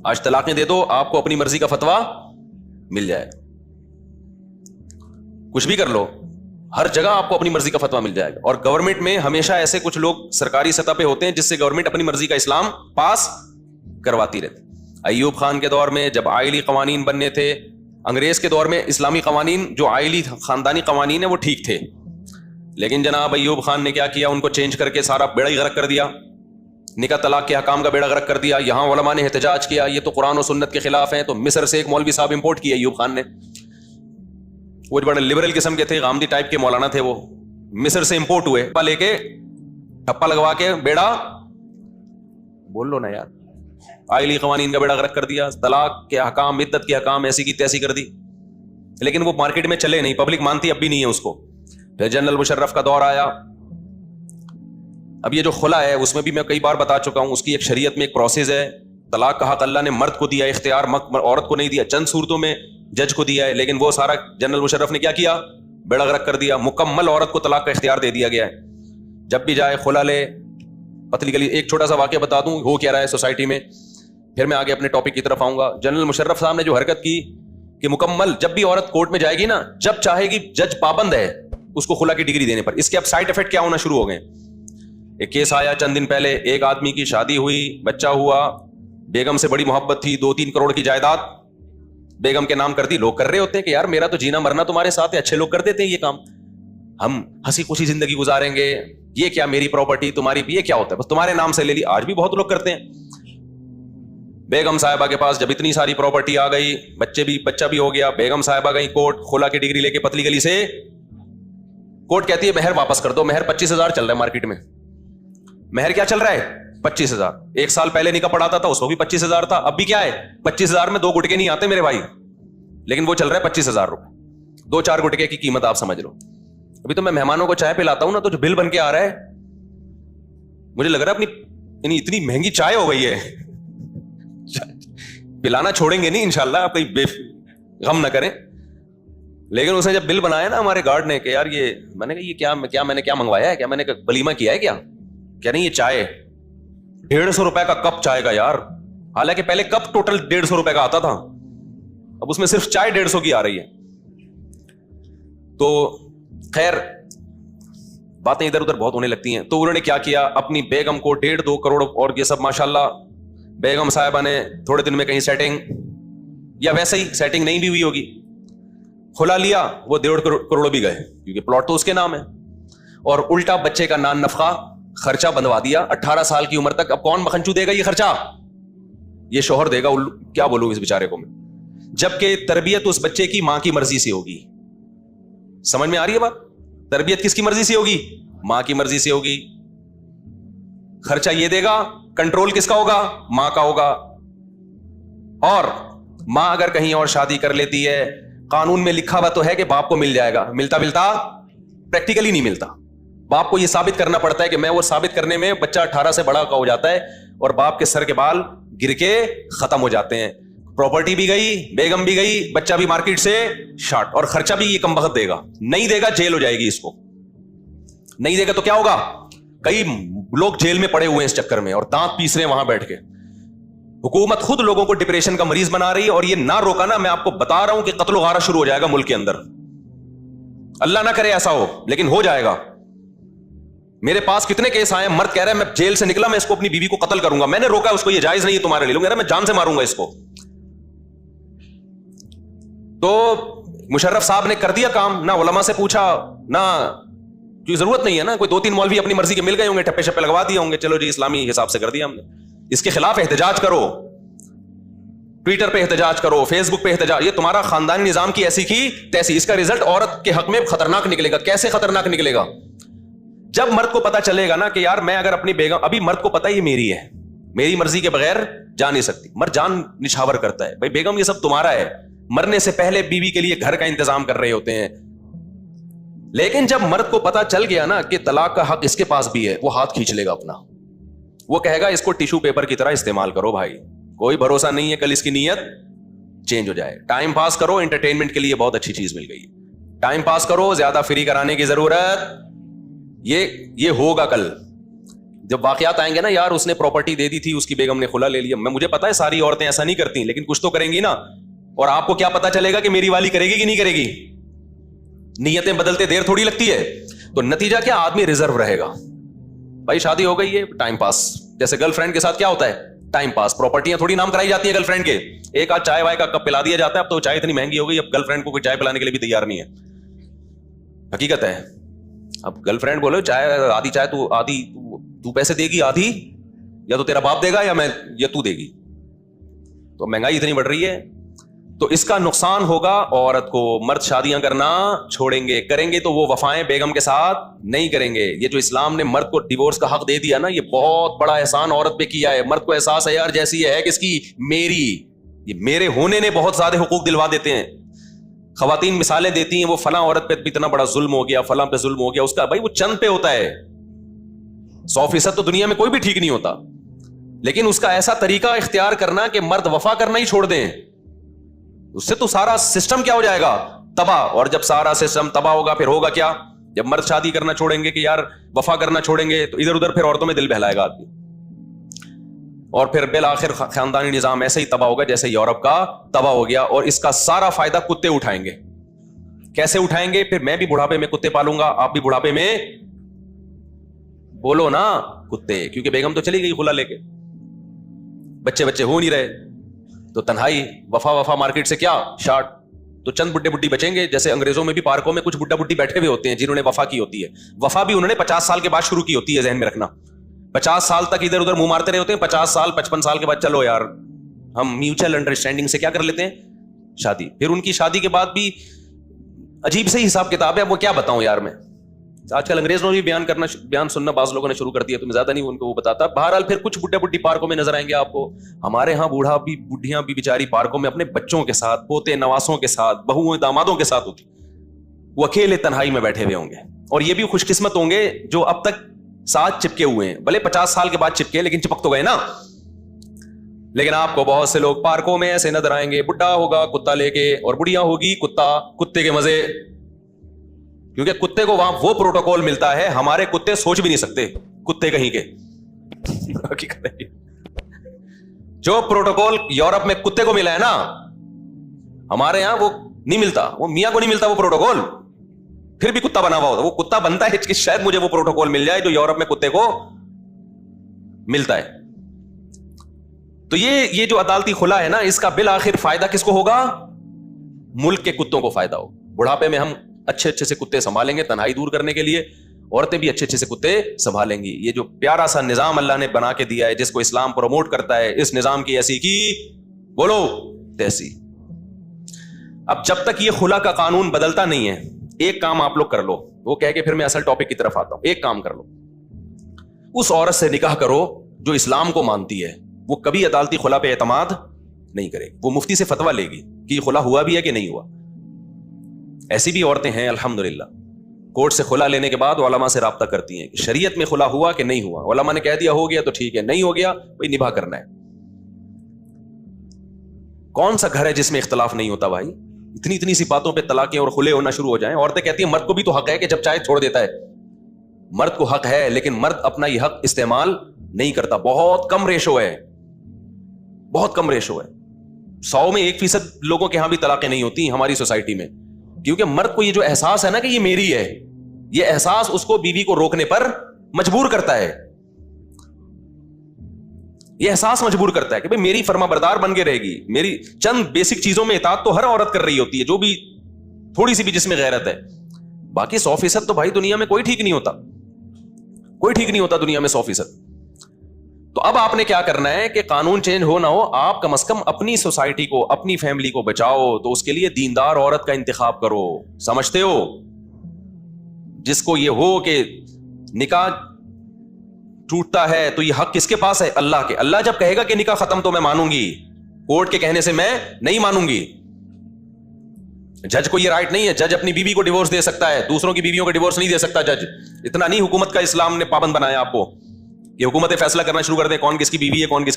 آج طلاقیں دے دو, آپ کو اپنی مرضی کا فتویٰ مل جائے گا. کچھ بھی کر لو, ہر جگہ آپ کو اپنی مرضی کا فتویٰ مل جائے گا. اور گورنمنٹ میں ہمیشہ ایسے کچھ لوگ سرکاری سطح پہ ہوتے ہیں جس سے گورنمنٹ اپنی مرضی کا اسلام پاس کرواتی رہتی. ایوب خان کے دور میں جب آئلی قوانین بننے تھے, انگریز کے دور میں اسلامی قوانین جو آئلی خاندانی قوانین ہیں وہ ٹھیک تھے, لیکن جناب ایوب خان نے کیا کیا, ان کو چینج کر کے سارا بیڑا ہی غرق کر دیا, نکاح طلاق کے حکام کا بیڑا غرق کر دیا. یہاں علماء نے احتجاج کیا یہ تو قرآن و سنت کے خلاف ہیں, تو مصر سے ایک مولوی صاحب امپورٹ کیا ایوب خان نے, وہ بڑے لبرل قسم کے تھے, غامدی ٹائپ کے مولانا تھے, وہ مصر سے امپورٹ ہوئے, لے کے ٹھپا لگوا کے بیڑا, بول لو نا یار, آئلی قوانین کا بیڑا غرق کر دیا. طلاق کے حکام, عدت کے حکام ایسی کی تیسی کر دی, لیکن وہ مارکیٹ میں چلے نہیں, پبلک مانتی اب بھی نہیں ہے اس کو. پھر جنرل مشرف کا دور آیا. اب یہ جو خلا ہے اس میں بھی میں کئی بار بتا چکا ہوں, اس کی ایک شریعت میں ایک پروسیس ہے. طلاق کا حق اللہ نے مرد کو دیا اختیار, عورت کو نہیں دیا. چند صورتوں میں جج کو دیا ہے, لیکن وہ سارا جنرل مشرف نے کیا کیا, بیڑا غرق کر دیا. مکمل عورت کو طلاق کا اختیار دے دیا گیا ہے. جب بھی جائے خلا لے, پتلی گلی. ایک چھوٹا سا واقعہ بتا دوں ہو کیا رہا ہے سوسائٹی میں, پھر میں آگے اپنے ٹاپک کی طرف آؤں گا. جنرل مشرف صاحب نے جو حرکت کی کہ مکمل جب بھی عورت کورٹ میں جائے گی نا, جب چاہے گی جج پابند ہے اس کو خلا کی ڈگری دینے پر. اس کے اب سائڈ افیکٹ کیا ہونا شروع ہو گئے. ایک کیس آیا چند دن پہلے, ایک آدمی کی شادی ہوئی, بچہ ہوا, بیگم سے بڑی محبت تھی, 2-3 کروڑ کی جائیداد بیگم کے نام کر دی. لوگ کر رہے ہوتے ہیں کہ یار میرا تو جینا مرنا تمہارے ساتھ ہے, اچھے لوگ کر دیتے ہیں یہ کام, ہم ہنسی خوشی زندگی گزاریں گے, یہ کیا میری پراپرٹی تمہاری, یہ کیا ہوتا ہے بس تمہارے نام سے لے لی. آج بھی بہت لوگ کرتے ہیں. بیگم صاحبہ کے پاس جب اتنی ساری پراپرٹی آ گئی, بچہ بھی ہو گیا, بیگم صاحبہ گئی کورٹ, خلا کی ڈگری لے کے پتلی گلی سے. کورٹ کہتی ہے مہر واپس کر دو. مہر 25,000 چل رہا ہے مارکیٹ میں. مہر کیا چل رہا ہے, 25,000. 1 سال پہلے نکاح پڑھاتا تھا اس کو بھی 25,000 تھا, اب بھی کیا ہے 25,000 میں 2 گٹکے نہیں آتے میرے بھائی, لیکن وہ چل رہا ہے 25,000 روپے. 2-4 گٹکے کی قیمت آپ سمجھ لو. ابھی تو میں مہمانوں کو چائے پلاتا ہوں نا, تو جو بل بن کے آ رہا ہے مجھے لگ رہا ہے اپنی اتنی مہنگی چائے ہو گئی ہے, پلانا چھوڑیں گے نہیں انشاءاللہ, آپ کوئی غم نہ کریں. لیکن اس نے جب بل بنایا نا ہمارے گارڈ نے کہ یار یہ, میں نے کہا یہ کیا میں نے کیا منگوایا ہے, کیا میں نے ولیمہ کیا ہے کیا نہیں, یہ چائے 150 روپے کا کپ چائے کا یار. حالانکہ پہلے کپ ٹوٹل 150 روپے کا آتا تھا, اب اس میں صرف چائے 150 کی آ رہی ہے. تو خیر باتیں ادھر ادھر بہت ہونے لگتی ہیں. تو انہوں نے کیا کیا, اپنی بیگم کو 1.5-2 کروڑ اور یہ سب ماشاءاللہ, بیگم صاحبہ نے تھوڑے دن میں کہیں سیٹنگ, یا ویسے ہی سیٹنگ نہیں بھی ہوئی ہوگی, کھلا لیا, وہ 1.5 کروڑ بھی گئے کیونکہ پلاٹ تو اس کے نام ہے. اور الٹا بچے کا نان نفقہ خرچہ بندوا دیا 18 سال کی عمر تک. اب کون مکھنچو دے گا یہ خرچہ, یہ شوہر دے گا. کیا بولوں اس بیچارے کو میں, جبکہ تربیت اس بچے کی ماں کی مرضی سے ہوگی. سمجھ میں آ رہی ہے بات, تربیت کس کی مرضی سے ہوگی, ماں کی مرضی سے ہوگی. خرچہ یہ دے گا, کنٹرول کس کا ہوگا, ماں کا ہوگا. اور ماں اگر کہیں اور شادی کر لیتی ہے, قانون میں لکھا ہوا تو ہے کہ باپ کو مل جائے گا, ملتا پریکٹیکلی نہیں ملتا. باپ کو یہ ثابت کرنا پڑتا ہے کہ میں, وہ ثابت کرنے میں بچہ 18 سے بڑا کا ہو جاتا ہے اور باپ کے سر کے بال گر کے ختم ہو جاتے ہیں. پراپرٹی بھی گئی, بیگم بھی گئی, بچہ بھی مارکیٹ سے شارٹ, اور خرچہ بھی یہ کم بخت دے گا. نہیں دے گا جیل ہو جائے گی اس کو, نہیں دے گا تو کیا ہوگا. کئی لوگ جیل میں پڑے ہوئے ہیں اس چکر میں, اور دانت پیس رہے ہیں وہاں بیٹھ کے. حکومت خود لوگوں کو ڈپریشن کا مریض بنا رہی ہے, اور یہ نہ روکا نا, میں آپ کو بتا رہا ہوں کہ قتل و غارت شروع ہو جائے گا ملک کے اندر. اللہ نہ کرے ایسا ہو, لیکن ہو جائے گا. میرے پاس کتنے کیس آئے, مرد کہہ رہا ہے میں جیل سے نکلا, میں اس کو اپنی بیوی کو قتل کروں گا, میں نے روکا اس کو, یہ جائز نہیں ہے تمہارے لیے. لوگ کہہ رہا ہے میں جان سے ماروں گا اس کو. تو مشرف صاحب نے کر دیا کام, نہ علماء سے پوچھا, نہ کوئی ضرورت نہیں ہے نا, کوئی 2-3 مولوی اپنی مرضی کے مل گئے ہوں گے, ٹپے شپے لگوا دیے ہوں گے, چلو جی اسلامی حساب سے کر دیا ہم نے. اس کے خلاف احتجاج کرو, ٹویٹر پہ احتجاج کرو, فیس بک پہ احتجاج. یہ تمہارا خاندانی نظام کی ایسی کی تیسی, اس کا رزلٹ عورت کے حق میں خطرناک نکلے گا. کیسے خطرناک نکلے گا, جب مرد کو پتا چلے گا نا کہ یار میں اگر اپنی بیگم, ابھی مرد کو پتا یہ میری ہے, میری مرضی کے بغیر جا نہیں سکتی. مرد جان نچھاور کرتا ہے, بھائی بیگم یہ سب تمہارا ہے, مرنے سے پہلے بیوی کے لیے گھر کا انتظام کر رہے ہوتے ہیں. لیکن جب مرد کو پتا چل گیا نا کہ طلاق کا حق اس کے پاس بھی ہے, وہ ہاتھ کھینچ لے گا اپنا, وہ کہے گا اس کو ٹیشو پیپر کی طرح استعمال کرو بھائی, کوئی بھروسہ نہیں ہے کل اس کی نیت چینج ہو جائے. ٹائم پاس کرو, انٹرٹینمنٹ کے لیے بہت اچھی چیز مل گئی, ٹائم پاس کرو, زیادہ فری کرانے کی ضرورت, یہ ہوگا کل. جب واقعات آئیں گے نا یار اس نے پراپرٹی دے دی تھی, اس کی بیگم نے خلا لے لیا, مجھے پتا ہے ساری عورتیں ایسا نہیں کرتی, لیکن کچھ تو کریں گی نا, اور آپ کو کیا پتا چلے گا کہ میری والی کرے گی کہ نہیں کرے گی؟ نیتیں بدلتے دیر تھوڑی لگتی ہے. تو نتیجہ کیا, آدمی ریزرو رہے گا. بھائی شادی ہو گئی ہے, ٹائم پاس, جیسے گرل فرینڈ کے ساتھ کیا ہوتا ہے, ٹائم پاس. پراپرٹیاں تھوڑی نام کرائی جاتی ہیں گرل فرینڈ کے, ایک آدھ چائے وائے کا کپ پلا دیا جاتا ہے. اب تو چائے اتنی مہنگی ہو گئی, اب گرل فرینڈ کو کوئی چائے پلانے کے لیے بھی تیار نہیں ہے. حقیقت ہے. اب گرل فرینڈ بولو چائے, آدھی چائے تو پیسے دے گی, آدھی یا تو تیرا باپ دے گا یا تو دے گی. تو مہنگائی اتنی بڑھ رہی ہے. تو اس کا نقصان ہوگا عورت کو. مرد شادیاں کرنا چھوڑیں گے, کریں گے تو وہ وفائیں بیگم کے ساتھ نہیں کریں گے. یہ جو اسلام نے مرد کو ڈیورس کا حق دے دیا نا, یہ بہت بڑا احسان عورت پہ کیا ہے. مرد کو احساس ہے یار جیسی ہے کس کی, میری, یہ میرے ہونے نے بہت زیادہ حقوق دلوا دیتے ہیں. خواتین مثالیں دیتی ہیں, وہ فلاں عورت پہ اتنا بڑا ظلم ہو گیا, فلاں پہ ظلم ہو گیا. اس کا بھائی وہ چند پہ ہوتا ہے, 100% تو دنیا میں کوئی بھی ٹھیک نہیں ہوتا, لیکن اس کا ایسا طریقہ اختیار کرنا کہ مرد وفا کرنا ہی چھوڑ دیں, اس سے تو سارا سسٹم کیا ہو جائے گا, تباہ. اور جب سارا سسٹم تباہ ہوگا پھر ہوگا کیا, جب مرد شادی کرنا چھوڑیں گے کہ یار وفا کرنا چھوڑیں گے, تو ادھر ادھر پھر عورتوں میں دل بہلائے گا آدمی, اور پھر بالآخر خاندانی نظام ایسے ہی تباہ ہوگا جیسے یورپ کا تباہ ہو گیا. اور اس کا سارا فائدہ کتے اٹھائیں گے. کیسے اٹھائیں گے؟ پھر میں بھی بڑھاپے میں کتے پالوں گا, آپ بھی بڑھاپے میں بولو نا کتے, کیونکہ بیگم تو چلی گئی خلا لے کے, بچے ہو نہیں رہے, تو تنہائی, وفا مارکیٹ سے کیا شارٹ. تو چند بڈھے بڈھی بچیں گے. جیسے انگریزوں میں بھی پارکوں میں کچھ بڈھا بڈھی بیٹھے ہوئے ہوتے ہیں جنہوں نے وفا کی ہوتی ہے. وفا بھی انہوں نے 50 سال کے بعد شروع کی ہوتی ہے, ذہن میں رکھنا. 50 سال تک ادھر ادھر منہ مارتے رہے ہوتے ہیں, 50 سال 55 سال کے بعد چلو یار ہم میوچل انڈرسٹینڈنگ سے کیا کر لیتے ہیں, شادی. پھر ان کی شادی کے بعد بھی عجیب سے حساب کتاب ہے, وہ کیا بتاؤں یار میں. آج کل انگریزوں نے بھی بیان سننا بعض لوگوں نے شروع کر دیا, تو میں زیادہ نہیں ان کو وہ بتاتا. بہرحال پھر کچھ بڈھے بڈھی پارکوں میں نظر آئیں گے آپ کو. ہمارے ہاں بوڑھا بھی بڈھیاں بھی بیچاری پارکوں میں اپنے بچوں کے ساتھ, پوتے نواسوں کے ساتھ, بہوؤں دامادوں کے ساتھ ہوتی, وہ اکیلے تنہائی میں بیٹھے ہوئے ہوں گے. اور یہ بھی خوش قسمت ہوں گے جو اب تک ساتھ چپکے ہوئے ہیں, بھلے 50 سال کے بعد چپکے, لیکن چپک تو گئے نا. لیکن آپ کو بہت سے لوگ پارکوں میں ایسے نظر آئیں گے, بڈھا ہوگا کتا لے کے, اور بڑھیا ہوگی کتے کے مزے, کیونکہ کتے کو وہاں وہ پروٹوکول ملتا ہے, ہمارے کتے سوچ بھی نہیں سکتے, کتے کہیں کے. جو پروٹوکول یورپ میں کتے کو ملا ہے نا, ہمارے یہاں وہ نہیں ملتا, وہ میاں کو نہیں ملتا وہ پروٹوکول. پھر بھی کتا بنا ہوا ہوتا, وہ کتا بنتا ہے کہ شاید مجھے وہ پروٹوکول مل جائے جو یورپ میں کتے کو ملتا ہے. تو یہ جو عدالتی خلا ہے نا, اس کا بالآخر فائدہ کس کو ہوگا, ملک کے کتوں کو فائدہ ہوگا. بڑھاپے میں ہم اچھے سے کتے سنبھالیں گے تنہائی دور کرنے کے لیے, عورتیں بھی اچھے سے کتے سنبھالیں گی. یہ جو پیارا سا نظام اللہ نے بنا کے دیا ہے, جس کو اسلام پروموٹ کرتا ہے, اس نظام کی ایسی کی بولو تیسی. اب جب تک یہ خلا کا قانون بدلتا نہیں ہے, ایک کام آپ لوگ کر لو, وہ کہہ کے پھر میں اصل ٹاپک کی طرف آتا ہوں. ایک کام کر لو, اس عورت سے نکاح کرو جو اسلام کو مانتی ہے. وہ کبھی عدالتی خلا پہ اعتماد نہیں کرے گی, وہ مفتی سے فتویٰ لے گی کہ یہ خلا ہوا بھی ہے کہ نہیں ہوا. ایسی بھی عورتیں ہیں الحمدللہ, کورٹ سے خلا لینے کے بعد علماء سے رابطہ کرتی ہیں کہ شریعت میں خلا ہوا کہ نہیں ہوا. علماء نے کہہ دیا ہو گیا تو ٹھیک ہے, نہیں ہو گیا وہی نبھا کرنا ہے. کون سا گھر ہے جس میں اختلاف نہیں ہوتا بھائی؟ اتنی سی باتوں پہ طلاقیں اور خلے ہونا شروع ہو جائیں. عورتیں کہتی ہیں مرد کو بھی تو حق ہے کہ جب چاہے چھوڑ دیتا ہے. مرد کو حق ہے, لیکن مرد اپنا یہ حق استعمال نہیں کرتا. بہت کم ریشو ہے, بہت کم ریشو ہے. 100 میں 1% لوگوں کے ہاں بھی طلاقیں نہیں ہوتی ہماری سوسائٹی میں, کیونکہ مرد کو یہ جو احساس ہے نا کہ یہ میری ہے, یہ احساس اس کو بیوی کو روکنے پر مجبور کرتا ہے. یہ احساس مجبور کرتا ہے کہ بھئی میری فرما بردار بن کے رہے گی. میری چند بیسک چیزوں میں اطاعت تو ہر عورت کر رہی ہوتی ہے, جو بھی تھوڑی سی بھی جس میں غیرت ہے. باقی 100% تو بھائی دنیا میں کوئی ٹھیک نہیں ہوتا, کوئی ٹھیک نہیں ہوتا دنیا میں 100%. تو اب آپ نے کیا کرنا ہے کہ قانون چینج ہو نہ ہو, آپ کم از کم اپنی سوسائٹی کو, اپنی فیملی کو بچاؤ. تو اس کے لیے دیندار عورت کا انتخاب کرو. سمجھتے ہو, جس کو یہ ہو کہ نکاح ٹوٹتا ہے تو یہ حق کس کے پاس ہے, اللہ کے. اللہ جب کہے گا کہ نکاح ختم تو میں مانوں گی, کورٹ کے کہنے سے میں نہیں مانوں گی. جج کو یہ رائٹ نہیں ہے, جج اپنی بیوی کو ڈیورس دے سکتا ہے, دوسروں کی بیویوں کو ڈیورس نہیں دے سکتا جج. اتنا نہیں حکومت کا اسلام نے پابند بنایا آپ کو کہ حکومتیں فیصلہ کرنا شروع کر دیں کون کس کی بیوی ہے کون کس کی